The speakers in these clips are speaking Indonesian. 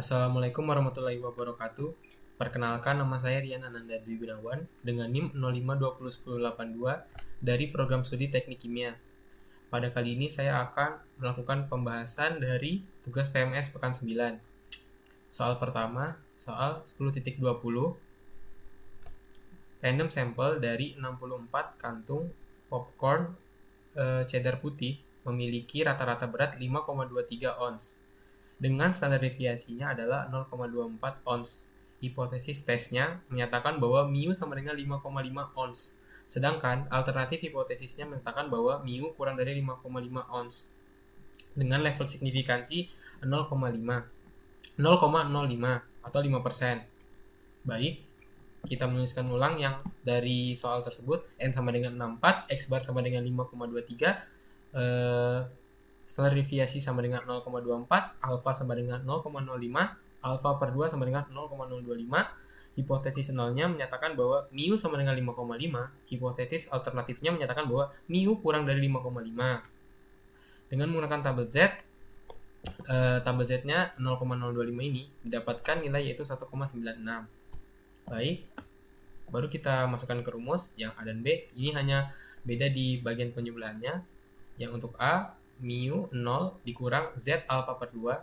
Assalamualaikum warahmatullahi wabarakatuh. Perkenalkan, nama saya Rian Ananda Dwi Gunawan dengan NIM 05201082 dari Program Studi Teknik Kimia. Pada kali ini saya akan melakukan pembahasan dari tugas PMS pekan 9. Soal pertama, soal 10.20. Random sampel dari 64 kantung popcorn cheddar putih memiliki rata-rata berat 5,23 ons. Dengan standar deviasinya adalah 0,24 ons. Hipotesis tesnya menyatakan bahwa mu sama dengan 5,5 ons. Sedangkan alternatif hipotesisnya menyatakan bahwa mu kurang dari 5,5 ons. Dengan level signifikansi 0,05 atau 5%. Baik, kita menuliskan ulang yang dari soal tersebut. N sama dengan 64, X bar sama dengan 5,23, standar deviasi sama dengan 0,24, alfa sama dengan 0,05, alfa per 2 sama dengan 0,025. Hipotesis nolnya menyatakan bahwa mu sama dengan 5,5. Hipotesis alternatifnya menyatakan bahwa mu kurang dari 5,5. Dengan menggunakan tabel Z, tabel Z-nya 0,025 ini didapatkan nilai yaitu 1,96. Baik, baru kita masukkan ke rumus yang A dan B. Ini hanya beda di bagian penjumlahannya. Yang untuk A, mu 0 dikurang Z alfa per 2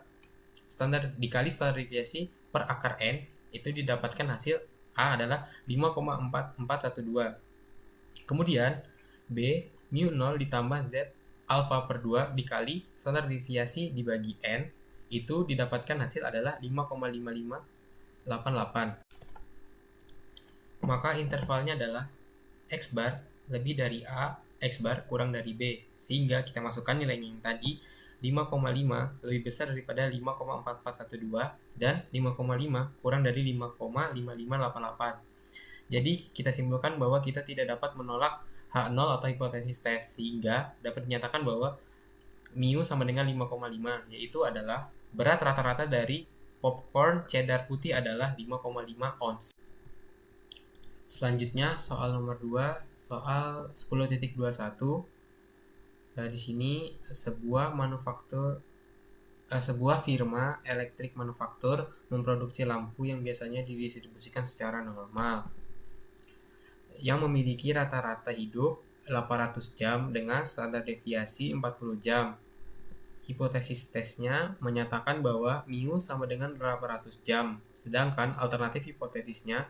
standar dikali standar deviasi per akar N, itu didapatkan hasil A adalah 5,4412. Kemudian B, mu 0 ditambah Z alfa per 2 dikali standar deviasi dibagi N, itu didapatkan hasil adalah 5,5588. Maka intervalnya adalah X bar lebih dari A, X bar kurang dari B. Sehingga kita masukkan nilainya yang tadi, 5,5 lebih besar daripada 5,4412 dan 5,5 kurang dari 5,5588. Jadi kita simpulkan bahwa kita tidak dapat menolak H0 atau hipotesis tes, sehingga dapat dinyatakan bahwa mu sama dengan 5,5, yaitu adalah berat rata-rata dari popcorn cheddar putih adalah 5,5 ons. Selanjutnya soal nomor 2, soal 10.21. Di sini sebuah firma elektrik manufaktur memproduksi lampu yang biasanya didistribusikan secara normal, yang memiliki rata-rata hidup 800 jam dengan standar deviasi 40 jam. Hipotesis tesnya menyatakan bahwa mu sama dengan 800 jam, sedangkan alternatif hipotesisnya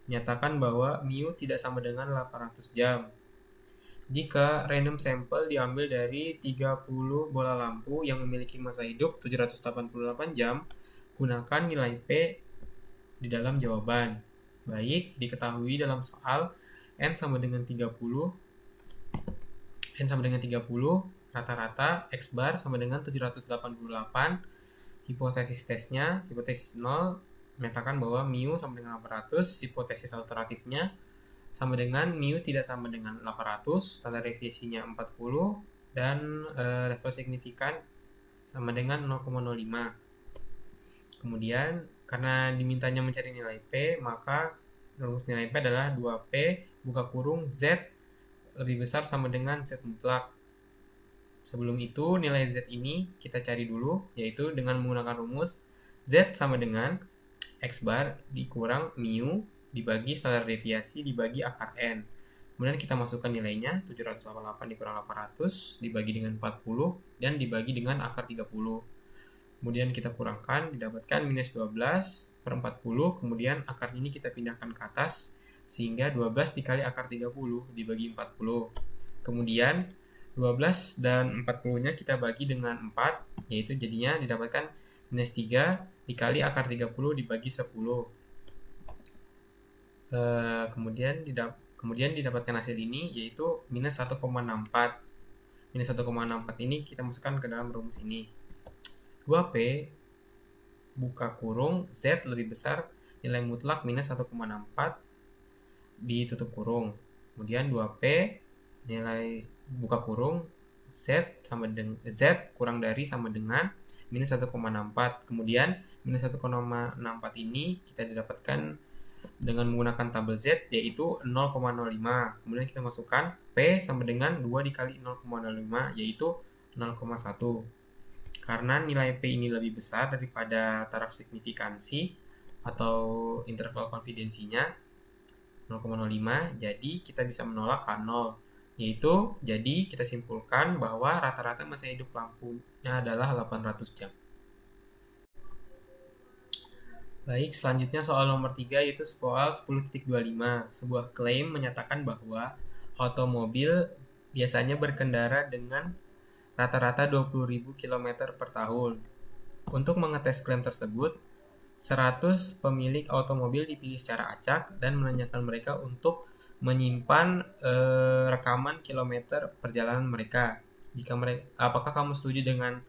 menyatakan bahwa mu tidak sama dengan 800 jam. Jika random sampel diambil dari 30 bola lampu yang memiliki masa hidup 788 jam, gunakan nilai P di dalam jawaban. Baik, diketahui dalam soal N sama dengan 30, rata-rata X bar sama dengan 788. Hipotesis tesnya, hipotesis 0 menyatakan bahwa mu sama dengan 800, hipotesis alternatifnya sama dengan mu tidak sama dengan 800, standar deviasinya 40, dan level signifikan sama dengan 0,05. Kemudian, karena dimintanya mencari nilai P, maka rumus nilai P adalah 2P buka kurung Z lebih besar sama dengan Z mutlak. Sebelum itu, nilai Z ini kita cari dulu, yaitu dengan menggunakan rumus Z sama dengan X bar dikurang mu dibagi standar deviasi dibagi akar N. Kemudian kita masukkan nilainya, 788 dikurang 800 dibagi dengan 40 dan dibagi dengan akar 30. Kemudian kita kurangkan, didapatkan minus 12 per 40, kemudian akarnya ini kita pindahkan ke atas, sehingga 12 dikali akar 30 dibagi 40. Kemudian 12 dan 40-nya kita bagi dengan 4, yaitu jadinya didapatkan minus 3 dikali akar 30 dibagi 10. Kemudian didapatkan hasil ini, yaitu minus 1,64. Minus 1,64 ini kita masukkan ke dalam rumus ini. 2P buka kurung Z lebih besar nilai mutlak minus 1,64 ditutup kurung. Kemudian 2P nilai buka kurung Z sama dengan Z kurang dari sama dengan minus 1,64. Kemudian minus 1,64 ini kita didapatkan dengan menggunakan tabel Z, yaitu 0,05. Kemudian kita masukkan P sama dengan 2 dikali 0,05, yaitu 0,1. Karena nilai P ini lebih besar daripada taraf signifikansi atau interval konfidensinya 0,05, jadi kita bisa menolak H0. Yaitu, jadi kita simpulkan bahwa rata-rata masa hidup lampunya adalah 800 jam. Baik, selanjutnya soal nomor 3 yaitu soal 10.25. Sebuah klaim menyatakan bahwa otomobil biasanya berkendara dengan rata-rata 20.000 km per tahun. Untuk mengetes klaim tersebut, 100 pemilik otomobil dipilih secara acak dan menanyakan mereka untuk menyimpan rekaman kilometer perjalanan mereka. Apakah kamu setuju dengan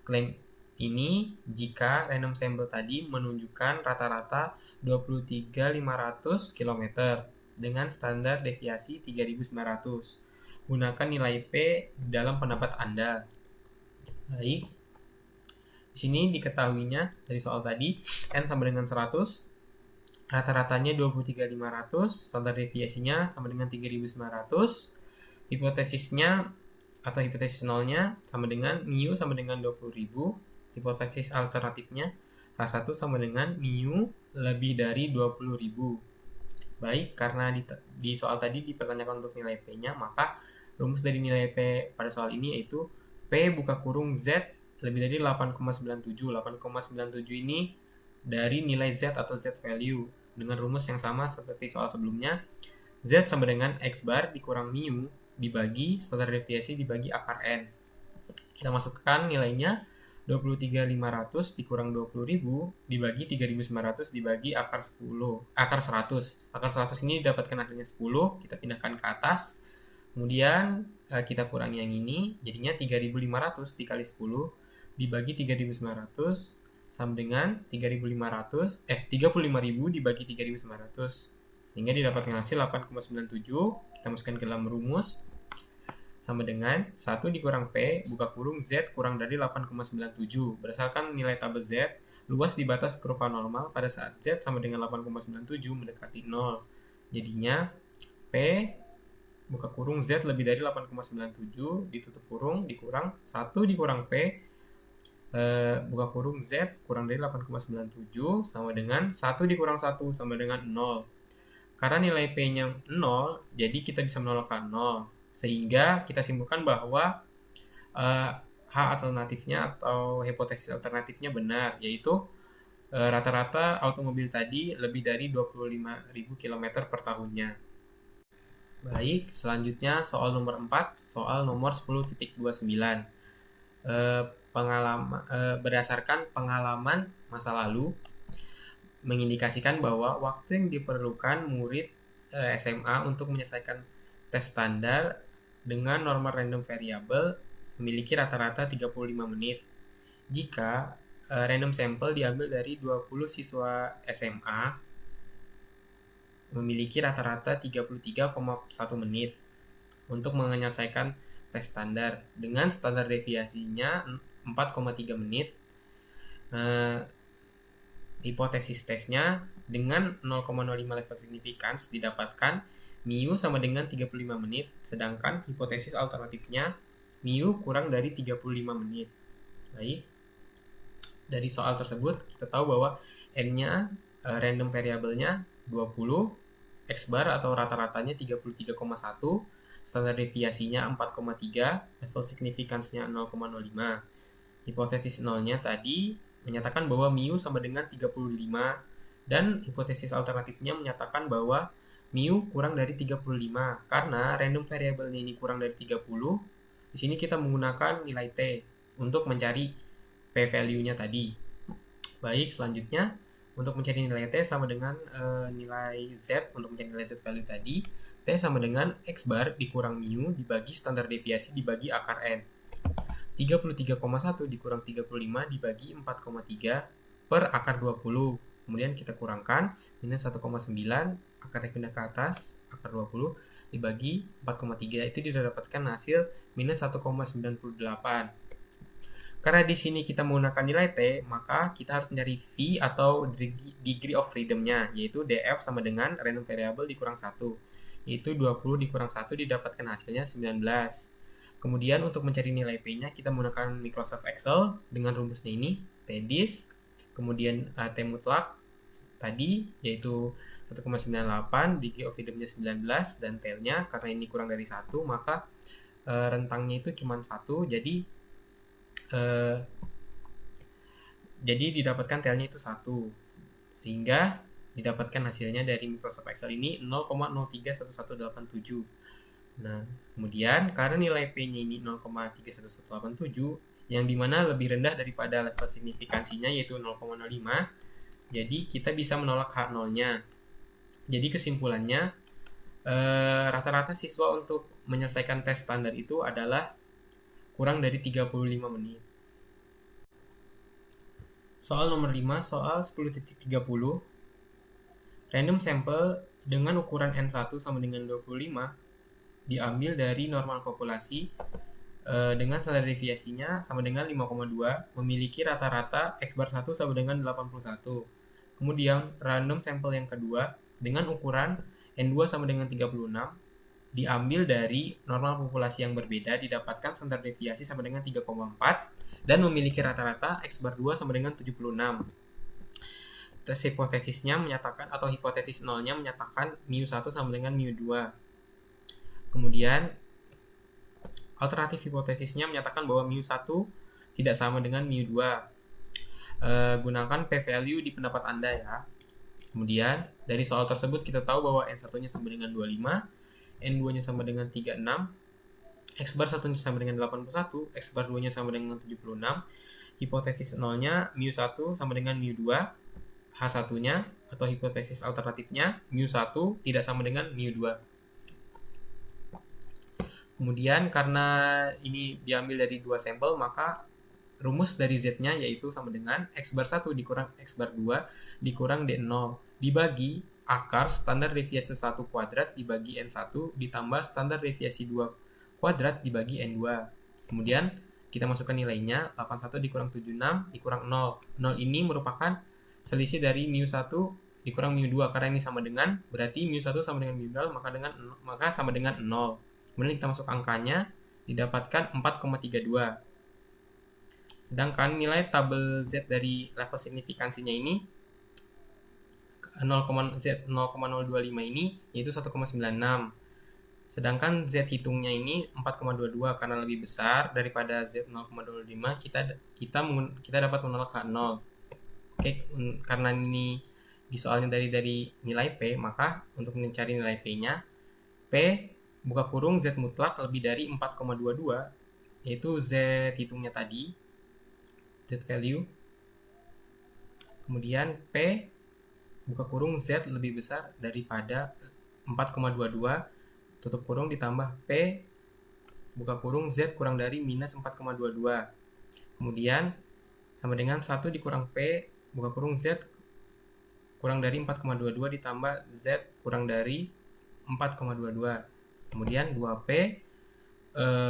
klaim ini jika random sample tadi menunjukkan rata-rata 23.500 km dengan standar deviasi 3.900? Gunakan nilai P dalam pendapat Anda. Baik. Di sini diketahuinya dari soal tadi, N sama dengan 100, rata-ratanya 23.500, standar deviasinya sama dengan 3.900, hipotesisnya atau hipotesis nolnya sama dengan mu sama dengan 20.000, hipotesis alternatifnya H1 sama dengan mu lebih dari 20.000. Baik, karena di soal tadi dipertanyakan untuk nilai P-nya, maka rumus dari nilai P pada soal ini yaitu P buka kurung Z lebih dari 8,97. 8,97 ini dari nilai Z atau Z value. Dengan rumus yang sama seperti soal sebelumnya, Z sama dengan X bar dikurang mu dibagi standar deviasi dibagi akar N. Kita masukkan nilainya 23.500 dikurang 20.000 dibagi 3.900 dibagi akar 100. Akar 100 ini didapatkan hasilnya 10, kita pindahkan ke atas. Kemudian kita kurangi yang ini, jadinya 3.500 dikali 10 dibagi 3.900 sama dengan 35.000 dibagi 3.900. Sehingga didapatkan hasil 8,97. Kita masukkan ke dalam rumus sama dengan 1 dikurang P buka kurung Z kurang dari 8,97. Berdasarkan nilai tabel Z, luas di batas kurva normal pada saat Z sama dengan 8,97 mendekati 0. Jadinya P buka kurung Z lebih dari 8,97 ditutup kurung dikurang 1 dikurang P buka kurung Z kurang dari 8,97 sama dengan 1 dikurang 1 sama dengan 0. Karena nilai P-nya 0, jadi kita bisa menolakkan 0. Sehingga kita simpulkan bahwa H alternatifnya atau hipotesis alternatifnya benar, yaitu rata-rata otomobil tadi lebih dari 25.000 km per tahunnya. Baik, selanjutnya soal nomor 4, soal nomor 10.29. Berdasarkan pengalaman masa lalu, mengindikasikan bahwa waktu yang diperlukan murid SMA untuk menyelesaikan tes standar dengan normal random variable memiliki rata-rata 35 menit. Jika random sample diambil dari 20 siswa SMA memiliki rata-rata 33,1 menit untuk menyelesaikan tes standar dengan standar deviasinya 4,3 menit. Hipotesis tesnya dengan 0,05 level significance didapatkan mu sama dengan 35 menit, sedangkan hipotesis alternatifnya mu kurang dari 35 menit. Baik. Dari soal tersebut kita tahu bahwa n-nya random variabelnya 20, X bar atau rata-ratanya 33,1, standar deviasinya 4,3, level significance-nya 0,05. Hipotesis nolnya tadi menyatakan bahwa mu sama dengan 35 dan hipotesis alternatifnya menyatakan bahwa mu kurang dari 35. Karena random variabelnya ini kurang dari 30, di sini kita menggunakan nilai T untuk mencari P value-nya tadi. Baik, selanjutnya untuk mencari nilai T sama dengan nilai Z, untuk mencari nilai Z value tadi, T sama dengan X bar dikurang mu dibagi standar deviasi dibagi akar N. 33,1 dikurang 35 dibagi 4,3 per akar 20. Kemudian kita kurangkan, minus 1,9, akarnya pindah ke atas, akar 20, dibagi 4,3, itu didapatkan hasil minus 1,98. Karena di sini kita menggunakan nilai T, maka kita harus mencari V atau degree of freedom-nya, yaitu DF sama dengan random variable dikurang 1. Yaitu 20 dikurang 1 didapatkan hasilnya 19. Kemudian untuk mencari nilai P-nya kita menggunakan Microsoft Excel dengan rumusnya ini, T-dis, kemudian T mutlak tadi yaitu 1,98, degree of freedom-nya 19, dan tail-nya karena ini kurang dari 1 maka rentangnya itu cuma 1, jadi didapatkan tail-nya itu 1, sehingga didapatkan hasilnya dari Microsoft Excel ini 0,031187. Nah, kemudian karena nilai P-nya ini 0,31187 yang dimana lebih rendah daripada level signifikansinya yaitu 0,05, jadi kita bisa menolak H0-nya. Jadi kesimpulannya rata-rata siswa untuk menyelesaikan tes standar itu adalah kurang dari 35 menit. Soal nomor 5, soal 10.30. Random sample dengan ukuran N1 sama dengan 25 diambil dari normal populasi dengan standar deviasinya sama dengan 5,2, memiliki rata-rata X bar 1 sama dengan 81. Kemudian random sampel yang kedua dengan ukuran N2 sama dengan 36 diambil dari normal populasi yang berbeda, didapatkan standar deviasi sama dengan 3,4 dan memiliki rata-rata X bar 2 sama dengan 76. Tes hipotesisnya menyatakan atau hipotesis nolnya menyatakan mu1 sama dengan mu2. Kemudian alternatif hipotesisnya menyatakan bahwa mu1 tidak sama dengan mu2. Gunakan p-value di pendapat Anda ya. Kemudian dari soal tersebut kita tahu bahwa N1-nya sama dengan 25, N2-nya sama dengan 36, X bar 1-nya sama dengan 81, X bar 2-nya sama dengan 76. Hipotesis nolnya mu1 sama dengan mu2. H1-nya atau hipotesis alternatifnya mu1 tidak sama dengan mu2. Kemudian karena ini diambil dari dua sampel, maka rumus dari Z-nya yaitu sama dengan X bar 1 dikurang X bar 2 dikurang D0 dibagi akar standar deviasi 1 kuadrat dibagi N1 ditambah standar deviasi 2 kuadrat dibagi N2. Kemudian kita masukkan nilainya, 81 dikurang 76 dikurang 0. 0 ini merupakan selisih dari mu1 dikurang mu2, karena ini sama dengan, berarti mu1 sama dengan mu2 maka sama dengan 0. Kemudian kita masuk angkanya, didapatkan 4,32. Sedangkan nilai tabel Z dari level signifikansinya ini 0,025 ini yaitu 1,96. Sedangkan Z hitungnya ini 4,22 karena lebih besar daripada Z 0,25, kita dapat menolak H0. Oke, karena ini di soalnya dari nilai P, maka untuk mencari nilai P-nya, P buka kurung Z mutlak lebih dari 4,22 yaitu Z hitungnya tadi, Z value. Kemudian P buka kurung Z lebih besar daripada 4,22 tutup kurung ditambah P buka kurung Z kurang dari minus 4,22. Kemudian sama dengan 1 dikurang P buka kurung Z kurang dari 4,22 ditambah Z kurang dari 4,22. Kemudian 2P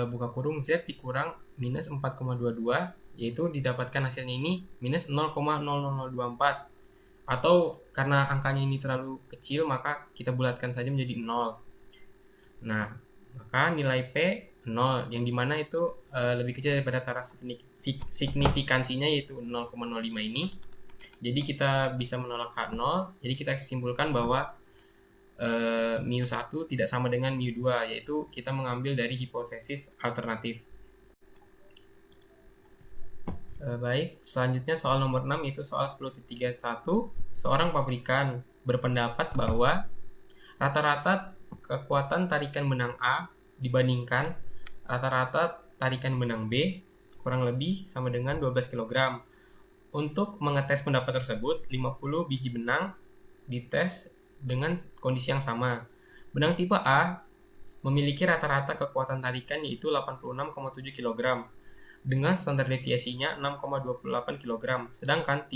buka kurung Z dikurang minus 4,22, yaitu didapatkan hasilnya ini minus 0,00024. Atau karena angkanya ini terlalu kecil, maka kita bulatkan saja menjadi 0. Nah, maka nilai P 0, yang dimana itu lebih kecil daripada taraf signifikansinya yaitu 0,05 ini. Jadi kita bisa menolak H0. Jadi kita simpulkan bahwa mu1 tidak sama dengan mu2, yaitu kita mengambil dari hipotesis alternatif. Baik, selanjutnya soal nomor 6 itu soal 10.31. Seorang pabrikan berpendapat bahwa rata-rata kekuatan tarikan benang A dibandingkan rata-rata tarikan benang B kurang lebih sama dengan 12 kg. Untuk mengetes pendapat tersebut, 50 biji benang dites dengan kondisi yang sama. Benang tipe A memiliki rata-rata kekuatan tarikan yaitu 86,7 kg dengan standar deviasinya 6,28 kg. Sedangkan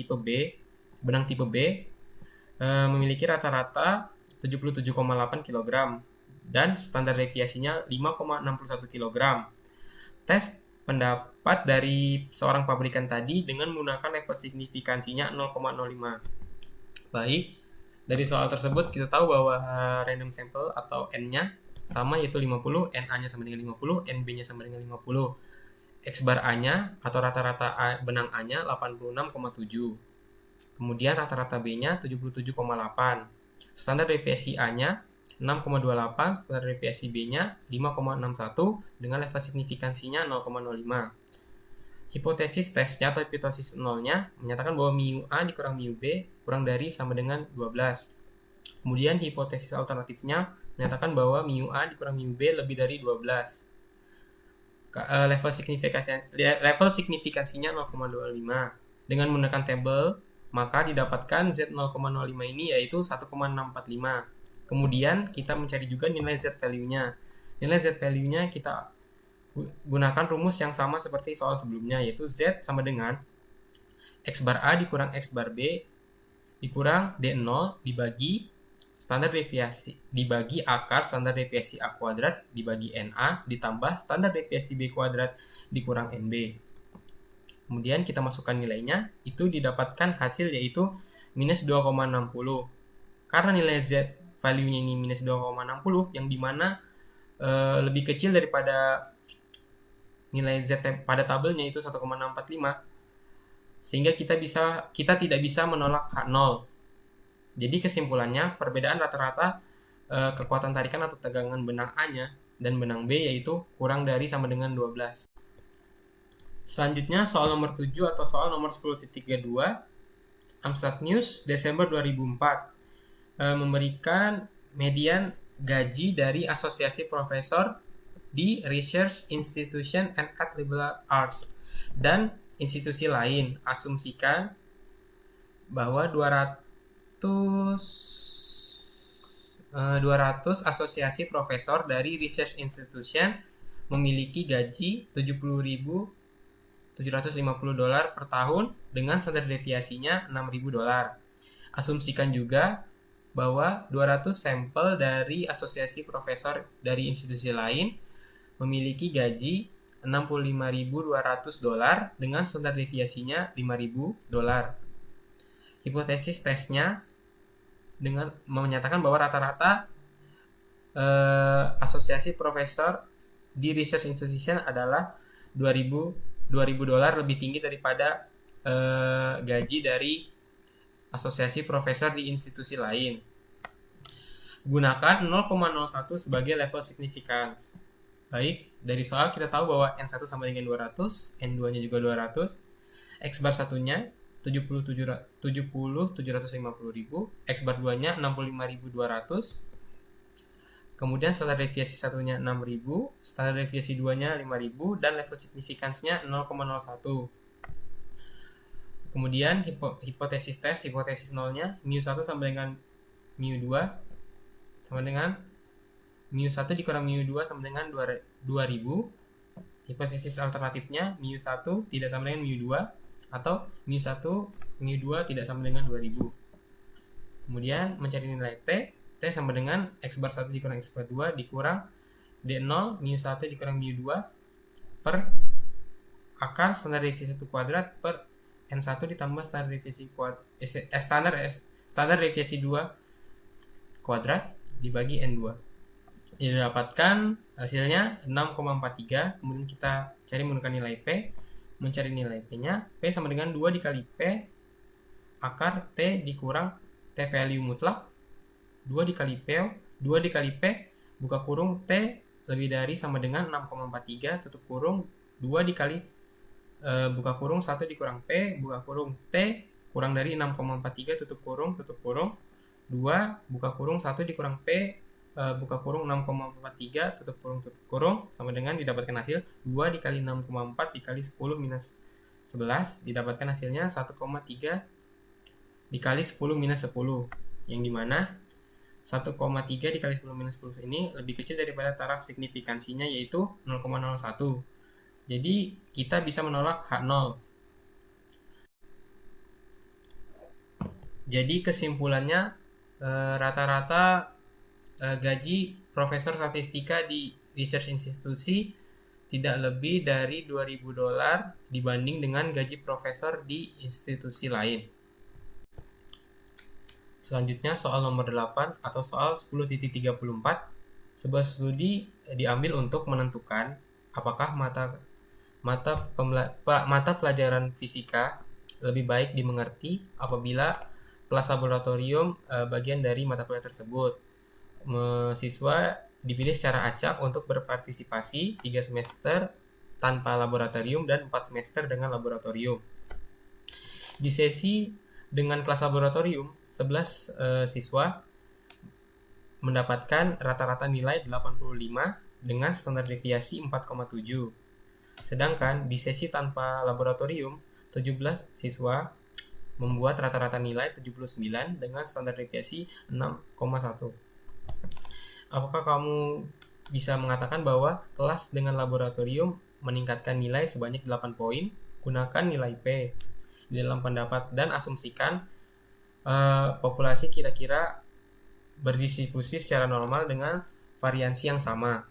benang tipe B memiliki rata-rata 77,8 kg dan standar deviasinya 5,61 kg. Tes pendapat dari seorang pabrikan tadi dengan menggunakan level signifikansinya 0,05. Baik, dari soal tersebut kita tahu bahwa random sample atau N-nya sama yaitu 50, NA-nya sama dengan 50, NB-nya sama dengan 50. X bar A-nya atau rata-rata benang A-nya 86,7. Kemudian rata-rata B-nya 77,8. Standar deviasi A-nya 6,28, standar deviasi B-nya 5,61 dengan level signifikansinya 0,05. Hipotesis tesnya atau hipotesis nolnya menyatakan bahwa mu A dikurang mu B kurang dari sama dengan 12. Kemudian hipotesis alternatifnya menyatakan bahwa mu A dikurang mu B lebih dari 12. Level signifikansinya 0,25. Dengan menggunakan tabel, maka didapatkan Z 0,05 ini yaitu 1,645. Kemudian kita mencari juga nilai Z value-nya. Nilai Z value-nya kita gunakan rumus yang sama seperti soal sebelumnya, yaitu Z sama dengan X bar A dikurang X bar B dikurang D0 dibagi standar deviasi dibagi akar standar deviasi A kuadrat dibagi NA ditambah standar deviasi B kuadrat dikurang NB. Kemudian kita masukkan nilainya, itu didapatkan hasil yaitu minus 2,60. Karena nilai Z value-nya ini minus 2,60 yang dimana lebih kecil daripada nilai Z pada tabelnya itu 1,645, sehingga kita tidak bisa menolak H0. Jadi kesimpulannya perbedaan rata-rata kekuatan tarikan atau tegangan benang A-nya dan benang B yaitu kurang dari sama dengan 12. Selanjutnya soal nomor 7 atau soal nomor 10.32 Amstrad News Desember 2004 memberikan median gaji dari asosiasi profesor di Research Institution and at Liberal Arts dan institusi lain. Asumsikan bahwa 200 asosiasi profesor dari research institution memiliki gaji $70.750 per tahun dengan standar deviasinya $6.000. Asumsikan juga bahwa 200 sampel dari asosiasi profesor dari institusi lain memiliki gaji $65.200 dengan standar deviasinya $5.000. Hipotesis tesnya dengan menyatakan bahwa rata-rata asosiasi profesor di research institution adalah $2.000 lebih tinggi daripada gaji dari asosiasi profesor di institusi lain. Gunakan 0,01 sebagai level significance. Baik, dari soal kita tahu bahwa N1 sama dengan 200, N2-nya juga 200, X bar 1-nya 70750.000, X bar 2-nya 65.200, kemudian standar deviasi 1-nya 6.000, standar deviasi 2-nya 5.000, dan level signifikansinya 0,01. Kemudian hipotesis tes, hipotesis nolnya, mu1 sama dengan mu2 sama dengan mu1 dikurang mu2 sama dengan 2000. Hipotesis alternatifnya mu1 tidak sama dengan mu2 atau mu1 mu2 tidak sama dengan 2000. Kemudian mencari nilai T sama dengan X bar 1 dikurang X bar 2 dikurang D0 mu1 dikurang mu2 per akar standar deviasi 1 kuadrat per N1 ditambah standar deviasi standar deviasi 2 kuadrat dibagi N2. Didapatkan hasilnya 6,43. Kemudian kita cari menggunakan nilai P. Mencari nilai P-nya, P sama dengan 2 dikali P akar T dikurang T value mutlak 2 dikali P buka kurung T lebih dari sama dengan 6,43 tutup kurung 2 dikali buka kurung 1 dikurang P buka kurung T kurang dari 6,43 tutup kurung 2 buka kurung 1 dikurang P buka kurung 6,43 tutup kurung sama dengan didapatkan hasil 2 dikali 6,4 dikali 10 minus 11 didapatkan hasilnya 1,3 dikali 10 minus 10 yang dimana 1,3 dikali 10 minus 10 ini lebih kecil daripada taraf signifikansinya yaitu 0,01. Jadi kita bisa menolak H0. Jadi kesimpulannya rata-rata gaji profesor statistika di research institusi tidak lebih dari $2.000 dibanding dengan gaji profesor di institusi lain. Selanjutnya soal nomor 8 atau soal 10.34 Sebuah studi diambil untuk menentukan apakah mata pelajaran fisika lebih baik dimengerti apabila kelas laboratorium bagian dari mata kuliah tersebut. Siswa dipilih secara acak untuk berpartisipasi 3 semester tanpa laboratorium dan 4 semester dengan laboratorium. Di sesi dengan kelas laboratorium, 11 siswa mendapatkan rata-rata nilai 85 dengan standar deviasi 4,7. Sedangkan di sesi tanpa laboratorium, 17 siswa membuat rata-rata nilai 79 dengan standar deviasi 6,1. Apakah kamu bisa mengatakan bahwa kelas dengan laboratorium meningkatkan nilai sebanyak 8 poin? Gunakan nilai P di dalam pendapat dan asumsikan populasi kira-kira berdistribusi secara normal dengan variansi yang sama.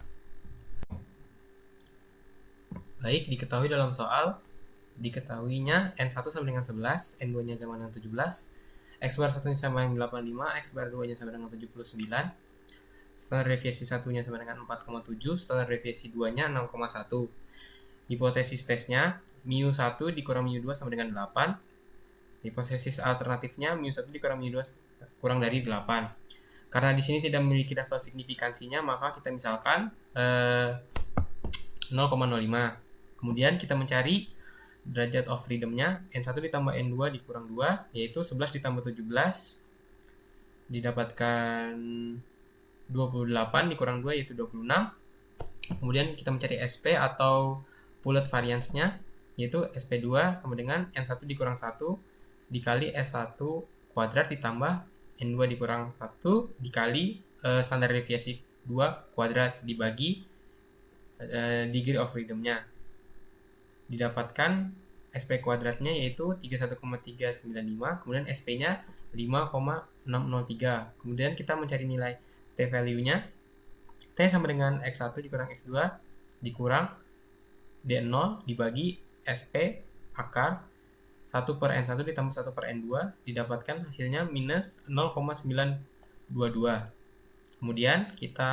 Baik, diketahui dalam soal, diketahuinya N1 sama dengan 11, N2-nya sama dengan 17, X bar 1-nya sama dengan 85, X bar 2-nya sama dengan 79, standar deviasi 1-nya sama dengan 4,7, standar deviasi 2-nya 6,1. Hipotesis tesnya, mu1 dikurang mu2 sama dengan 8. Hipotesis alternatifnya, mu1 dikurang mu2 kurang dari 8. Karena di sini tidak memiliki level signifikansinya, maka kita misalkan 0,05. Kemudian kita mencari derajat of freedom-nya, N1 ditambah N2 dikurang 2, yaitu 11 ditambah 17, didapatkan 28 dikurang 2, yaitu 26. Kemudian kita mencari SP atau Poulet variance-nya, yaitu SP2 sama dengan N1 dikurang 1 dikali S1 kuadrat ditambah N2 dikurang 1 dikali standar deviasi 2 kuadrat dibagi degree of freedom-nya. Didapatkan SP kuadratnya yaitu 31,395, kemudian SP-nya 5,603. Kemudian kita mencari nilai T value-nya. T sama dengan X1 dikurang X2 dikurang D0 dibagi SP akar 1 per N1 ditambah 1 per N2, didapatkan hasilnya minus 0,922. Kemudian kita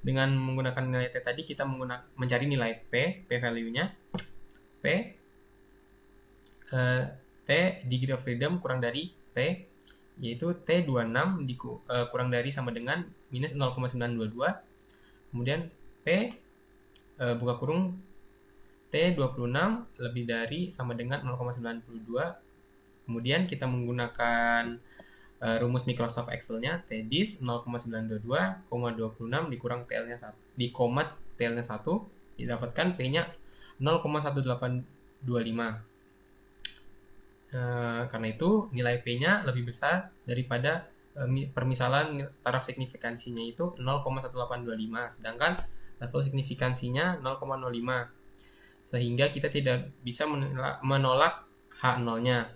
dengan menggunakan nilai T tadi, kita mencari nilai P value-nya. P T degree of freedom kurang dari T, yaitu T26 kurang dari sama dengan minus 0,922. Kemudian P buka kurung T26 lebih dari sama dengan 0,92. Kemudian kita menggunakan rumus Microsoft Excel-nya, TDIS 0,922, 26 dikurang TL-nya 1, di koma TL-nya 1, didapatkan P-nya 0,1825. Karena itu nilai P-nya lebih besar daripada permisalan taraf signifikansinya itu 0,1825, sedangkan level signifikansinya 0,05, sehingga kita tidak bisa menolak H0-nya,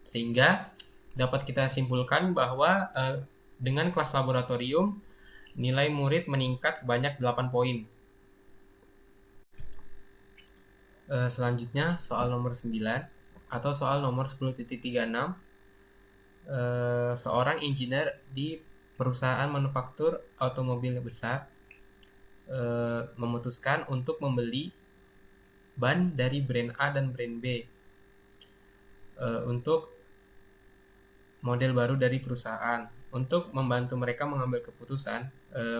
sehingga dapat kita simpulkan bahwa dengan kelas laboratorium nilai murid meningkat sebanyak 8 poin. Selanjutnya soal nomor 9 atau soal nomor 10.36. Seorang engineer di perusahaan manufaktur otomobil besar memutuskan untuk membeli ban dari brand A dan brand B untuk model baru dari perusahaan. Untuk membantu mereka mengambil keputusan,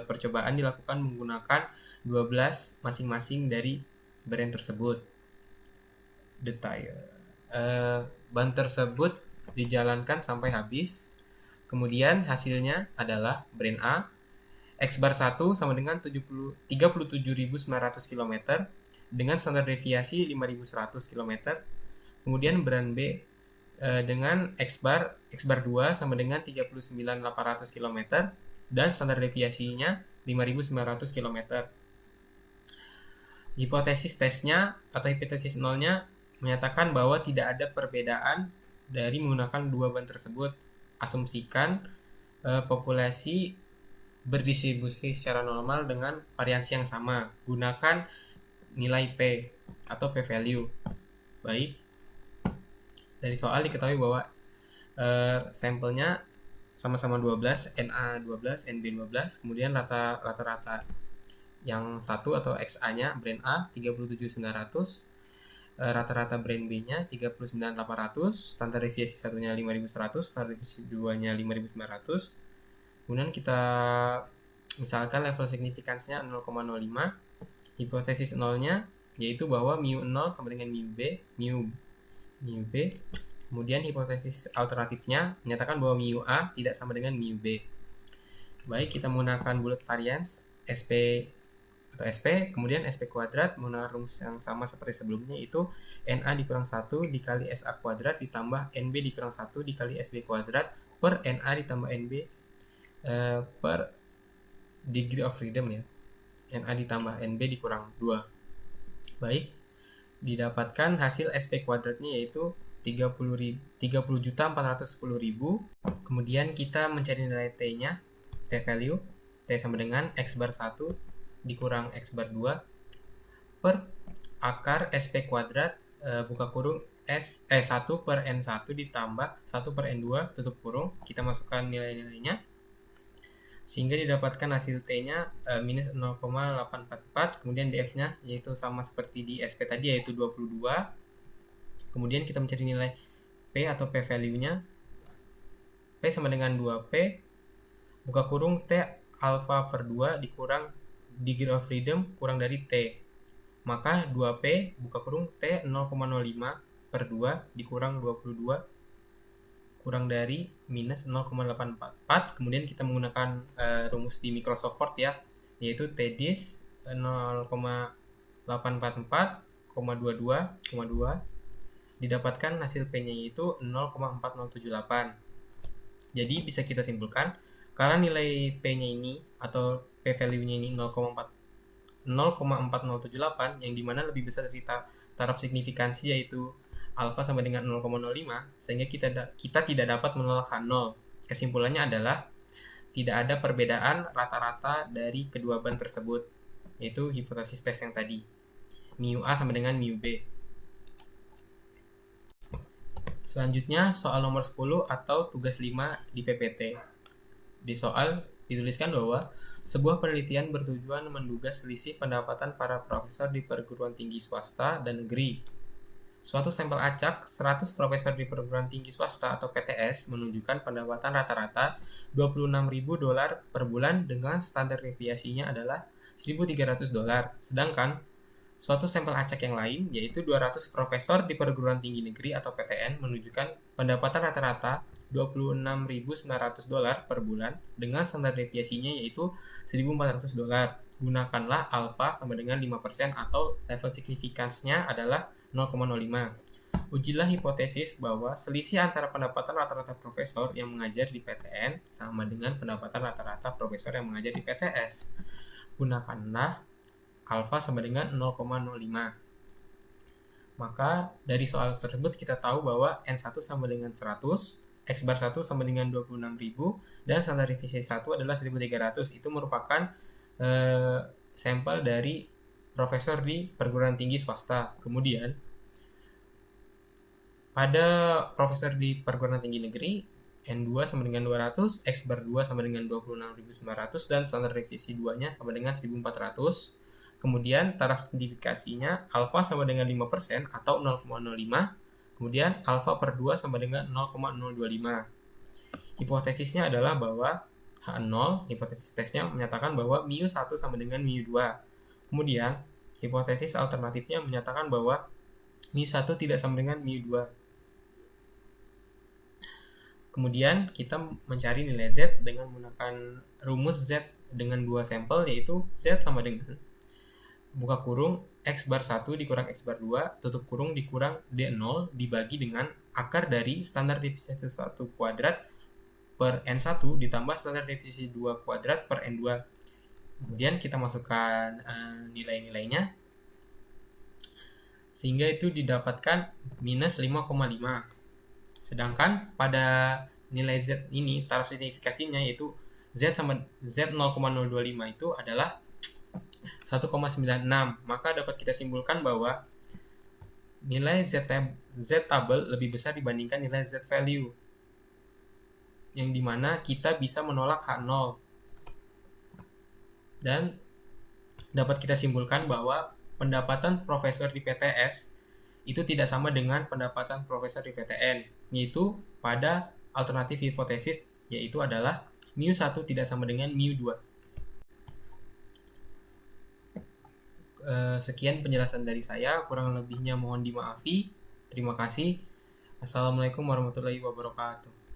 percobaan dilakukan menggunakan 12 masing-masing dari brand tersebut. Detail ban tersebut dijalankan sampai habis. Kemudian hasilnya adalah brand A, X bar 1 sama dengan 37.900 km dengan standar deviasi 5.100 km. Kemudian brand B dengan X bar 2 sama dengan 39.800 km dan standar deviasinya 5.900 km. Hipotesis tesnya atau hipotesis nolnya menyatakan bahwa tidak ada perbedaan dari menggunakan dua ban tersebut. Asumsikan populasi berdistribusi secara normal dengan variansi yang sama. Gunakan nilai P atau P value. Baik. Dari soal diketahui bahwa sampelnya sama-sama 12, NA 12, NB 12, kemudian rata-rata yang satu atau XA-nya brand A 37.900, rata-rata brand B-nya 39.800, standar deviasi satunya 5.100, standar deviasi 2-nya 5.900. Kemudian kita misalkan level signifikansinya 0,05, hipotesis nolnya yaitu bahwa mu 0 sama dengan mu B. Kemudian hipotesis alternatifnya menyatakan bahwa mu A tidak sama dengan mu B. Baik, kita menggunakan bullet variance SP atau SP, kemudian SP kuadrat menggunakan rumus yang sama seperti sebelumnya, yaitu NA dikurang 1 dikali SA kuadrat ditambah NB dikurang 1 dikali SB kuadrat per NA ditambah NB per degree of freedom ya. NA ditambah NB dikurang 2. Baik, didapatkan hasil SP kuadratnya yaitu 30.410.000. Kemudian kita mencari nilai T-nya, T value, T sama dengan X bar 1 dikurang X bar 2 per akar SP kuadrat buka kurung 1 per N1 ditambah 1 per N2 tutup kurung. Kita masukkan nilai-nilainya sehingga didapatkan hasil T-nya minus 0,844. Kemudian DF-nya yaitu sama seperti di SP tadi yaitu 22. Kemudian kita mencari nilai P atau P value-nya. P sama dengan 2P buka kurung T alpha per 2 dikurang degree of freedom kurang dari T. Maka 2P buka kurung T 0,05 per 2 dikurang 22 kurang dari minus 0,844. Kemudian kita menggunakan rumus di Microsoft Word ya, yaitu TDIS 0,844,22,2 didapatkan hasil P-nya yaitu 0,4078. Jadi bisa kita simpulkan karena nilai P-nya ini atau P value-nya ini 0,4078 yang dimana lebih besar dari taraf signifikansi yaitu alfa sama dengan 0,05 sehingga kita tidak dapat menolak H0. Kesimpulannya adalah tidak ada perbedaan rata-rata dari kedua ban tersebut, yaitu hipotesis tes yang tadi. Mu A sama dengan mu B. Selanjutnya soal nomor 10 atau tugas 5 di PPT. Di soal dituliskan bahwa sebuah penelitian bertujuan menduga selisih pendapatan para profesor di perguruan tinggi swasta dan negeri. Suatu sampel acak 100 profesor di perguruan tinggi swasta atau PTS menunjukkan pendapatan rata-rata $26.000 per bulan dengan standar deviasinya adalah $1.300. Sedangkan suatu sampel acak yang lain, yaitu 200 profesor di perguruan tinggi negeri atau PTN menunjukkan pendapatan rata-rata $26.900 per bulan dengan standar deviasinya yaitu $1.400. Gunakanlah alfa sama dengan 5% atau level signifikansinya adalah 0,05. Ujilah hipotesis bahwa selisih antara pendapatan rata-rata profesor yang mengajar di PTN sama dengan pendapatan rata-rata profesor yang mengajar di PTS. Gunakanlah alfa sama dengan 0,05. Maka dari soal tersebut kita tahu bahwa N1 sama dengan 100, X bar 1 sama dengan 26.000, dan standar deviasi 1 adalah 1.300. Itu merupakan sampel dari profesor di perguruan tinggi swasta. Kemudian pada profesor di perguruan tinggi negeri, N2 sama dengan 200, X bar 2 sama dengan 26.900, dan standar deviasi 2-nya sama dengan 1.400. Kemudian taraf signifikasinya alfa sama dengan 5% atau 0,05. Kemudian alfa per 2 sama dengan 0,025. Hipotesisnya adalah bahwa H0, hipotesis tesnya menyatakan bahwa mu 1 sama dengan mu 2. Kemudian hipotesis alternatifnya menyatakan bahwa mu 1 tidak sama dengan mu 2. Kemudian kita mencari nilai Z dengan menggunakan rumus Z dengan dua sampel, yaitu Z sama dengan buka kurung X bar 1 dikurang X bar 2 tutup kurung dikurang D0 dibagi dengan akar dari standar deviasi 1 kuadrat per N1 ditambah standar deviasi 2 kuadrat per N2. Kemudian kita masukkan nilai-nilainya sehingga itu didapatkan minus 5,5. Sedangkan pada nilai Z ini taraf signifikasinya yaitu Z sama Z 0,025 itu adalah 1,96. Maka dapat kita simpulkan bahwa nilai Z tabel lebih besar dibandingkan nilai Z value. yang dimana kita bisa menolak H0. Dan dapat kita simpulkan bahwa pendapatan profesor di PTS itu tidak sama dengan pendapatan profesor di PTN, yaitu pada alternatif hipotesis, yaitu adalah mu1 tidak sama dengan mu2. Sekian penjelasan dari saya, kurang lebihnya mohon dimaafi. Terima kasih. Assalamualaikum warahmatullahi wabarakatuh.